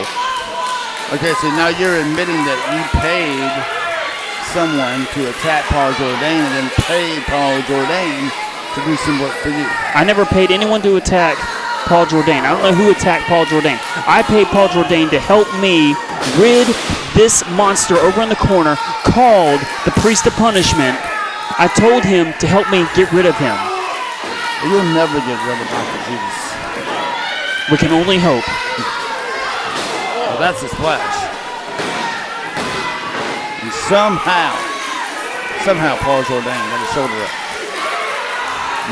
Okay, so now you're admitting that you paid someone to attack Paul Jourdain and then paid Paul Jourdain to do some work for you. I never paid anyone to attack Paul Jourdain. I don't know who attacked Paul Jourdain. I paid Paul Jourdain to help me rid this monster over in the corner called the Priest of Punishment. I told him to help me get rid of him. You'll never get rid of Michael Judas. We can only hope. Well, that's a splash. And somehow Paul Jourdain got his shoulder up.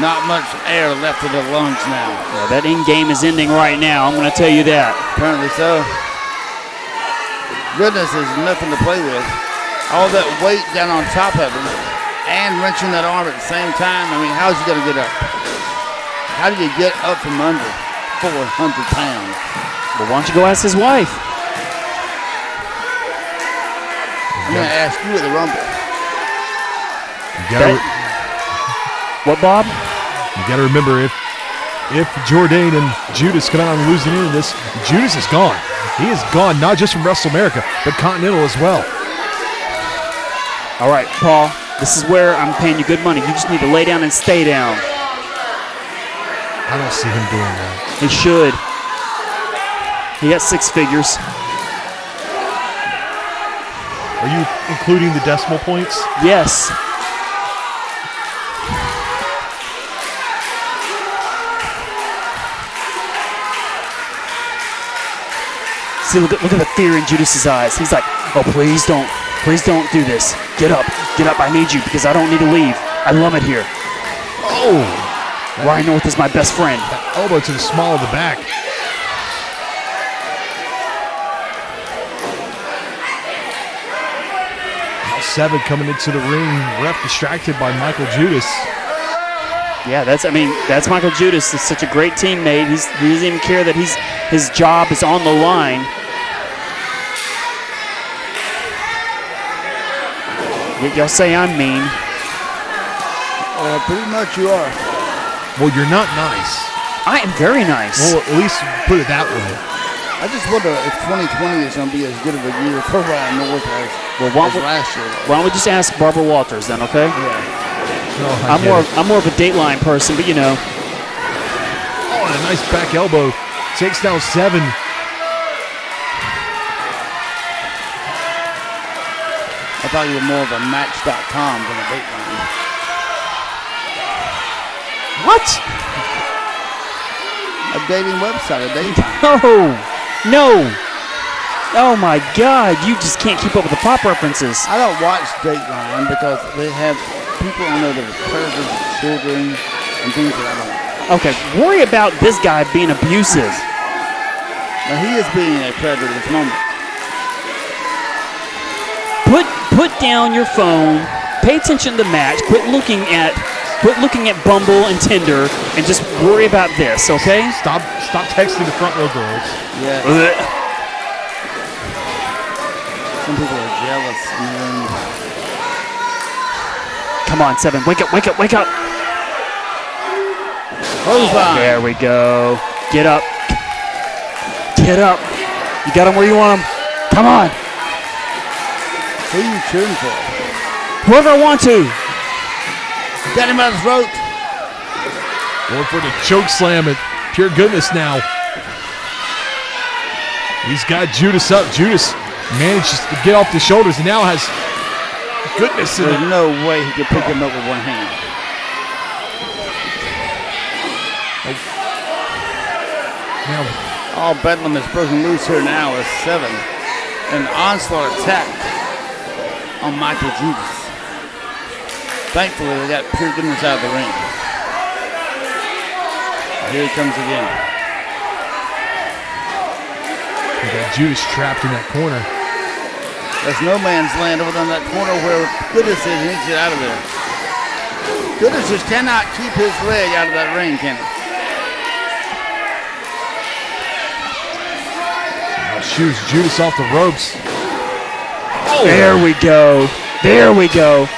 Not much air left in the lungs now. Yeah, that end game is ending right now. I'm going to tell you that. Apparently so. Goodness, there's nothing to play with. All that weight down on top of him and wrenching that arm at the same time. I mean, how's he going to get up? How do you get up from under 400 pounds? Well, why don't you go ask his wife? I'm going to ask you at the Rumble. What, Bob? You got to remember, if Jourdain and Judas come out on the losing end of this, Judas is gone. He is gone, not just from Wrestle America, but Continental as well. All right, Paul, this is where I'm paying you good money. You just need to lay down and stay down. I don't see him doing that. He should. He got 6 figures. Are you including the decimal points? Yes. See, look at the fear in Judas's eyes. He's like, oh, please don't do this. Get up, I need you because I don't need to leave. I love it here. Oh. Ryan North is my best friend. That elbow to the small of the back. Now 7 coming into the ring. Ref distracted by Michael Judas. Yeah, that's Michael Judas. He's such a great teammate. He doesn't even care that his job is on the line. Y'all say I'm mean. Pretty much you are. Well, you're not nice. I am very nice. Well, at least put it that way. I just wonder if 2020 is going to be as good of a year for Ryan North as last year. Why don't we just ask Barbara Walters then, okay? Yeah. No, I'm more of a Dateline person, but you know. Oh, and a nice back elbow. Takes down 7. I thought you were more of a Match.com than a Dateline. What? A dating website, a Dateline. No. Oh my God, you just can't keep up with the pop references. I don't watch Dateline because they have people on there that are predators of children and things that I don't. Okay, worry about this guy being abusive. Now he is being a predator at this moment. Put down your phone, pay attention to the match, quit looking at Bumble and Tinder, and just worry about this, okay? Stop texting the front row girls. Yeah. Some people are jealous. Come on, 7, wake up. Clothesline. There we go. Get up. You got him where you want him. Come on. Who are you cheering for? Whoever I want to. Got him out of the throat. Going for the choke slam at pure goodness now. He's got Judas up. Judas manages to get off the shoulders and now has goodness in it. There's no way he could pick him up with one hand. Now, all bedlam is broken loose here now as 7. An onslaught attack on Michael Judas. Thankfully, they got pure goodness out of the ring. Here he comes again. we got Judas trapped in that corner. There's no man's land over on that corner where Goodness is. He needs to get out of there. Goodness just cannot keep his leg out of that ring, can he? Shoots Judas off the ropes. Oh. There we go. There we go.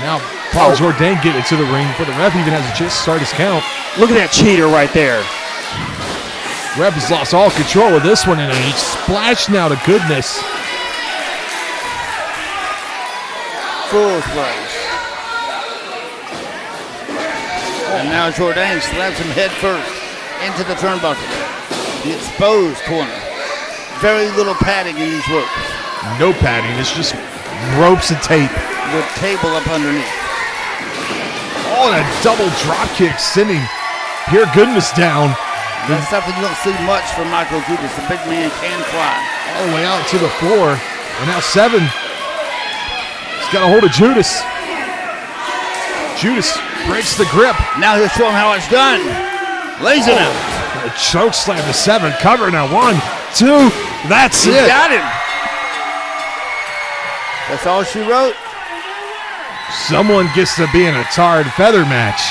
Now Paul Jourdain getting into the ring before the ref even has a chance to start his count. Look at that cheater right there. Ref has lost all control of this one, and he splashed now to goodness. Full splash. And now Jourdain slams him head first into the turnbuckle. The exposed corner. Very little padding in these ropes. No padding, it's just ropes and tape. With table up underneath. Oh, and a double drop kick sending Pure Goodness down. That's something you don't see much from Michael Judas. The big man can fly. All the way out to the floor. And now Seven. He's got a hold of Judas. Judas breaks the grip. Now he'll show him how it's done. Lays it out. A choke slam to Seven. Cover now. 1, 2. That's He it. got him. That's all she wrote. Someone gets to be in a tarred feather match.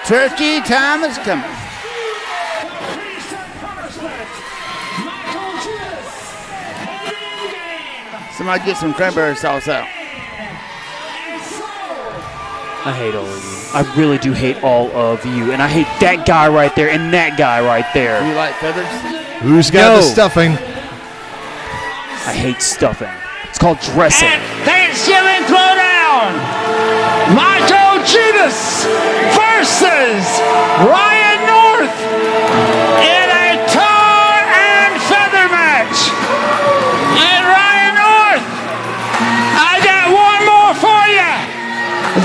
Turkey time is coming. Somebody get some cranberry sauce out. I hate all of you. I really do hate all of you. And I hate that guy right there and that guy right there. Do you like feathers? Who's got the stuffing? I hate stuffing. It's called dressing. Thanksgiving Throwdown. Michael Judas versus Ryan North in a tar and feather match. And Ryan North, I got one more for you.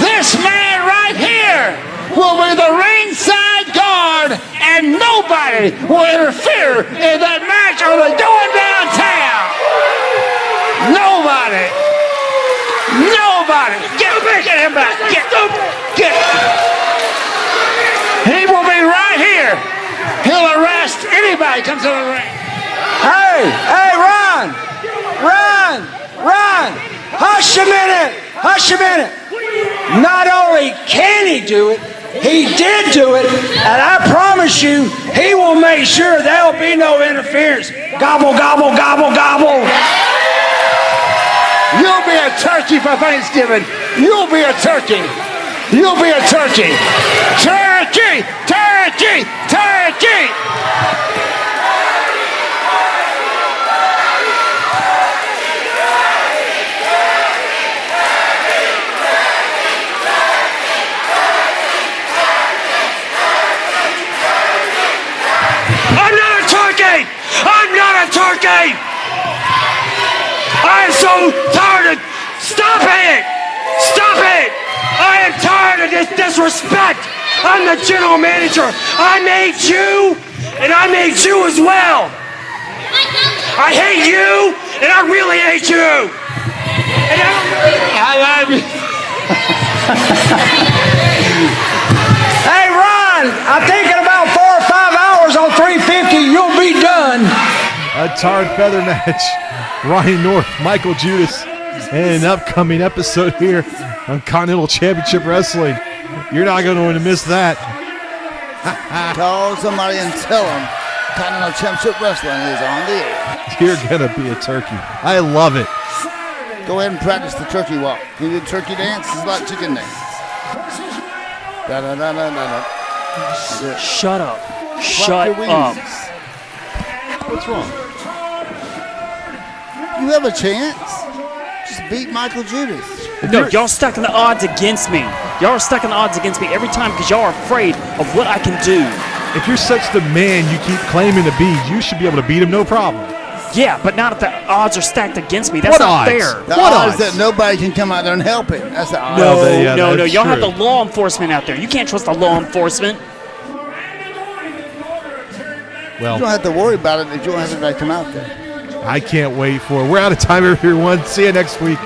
This man right here will be the ringside guard, and nobody will interfere in that match or they're going downtown. Nobody. Get him back. Get. He will be right here. He'll arrest anybody comes to the ring. Hey, Ron. Hush a minute. Not only can he do it, he did do it, and I promise you, he will make sure there'll be no interference. Gobble, gobble, gobble, gobble. You'll be a turkey for Thanksgiving. You'll be a turkey. Turkey. I'm not a turkey. I am so tired of... Stop it! I am tired of this disrespect. I'm the general manager. I made you, and I made you as well. I hate you, and I really hate you. And I love you. Hey, Ron, I think in about 4 or 5 hours on 350, you'll be done. A tarred feather match. Ryan North, Michael Judas, and an upcoming episode here on Continental Championship Wrestling. You're not going to want to miss that. Call somebody and tell them Continental Championship Wrestling is on the air. You're going to be a turkey. I love it. Go ahead and practice the turkey walk. You do turkey dance, it's like chicken dance. Da-da-da-da-da-da. Shut up. Flap your wings. What's wrong? You have a chance. Just beat Michael Judas. No, y'all stacking the odds against me. Y'all are stacking the odds against me every time because y'all are afraid of what I can do. If you're such the man you keep claiming to be, you should be able to beat him no problem. Yeah, but not if the odds are stacked against me. That's not fair. The odds that nobody can come out there and help him. That's the odds. No. Y'all have the law enforcement out there. You can't trust the law enforcement. Well, you don't have to worry about it if you don't have anybody come out there. I can't wait for it. We're out of time, everyone. See you next week.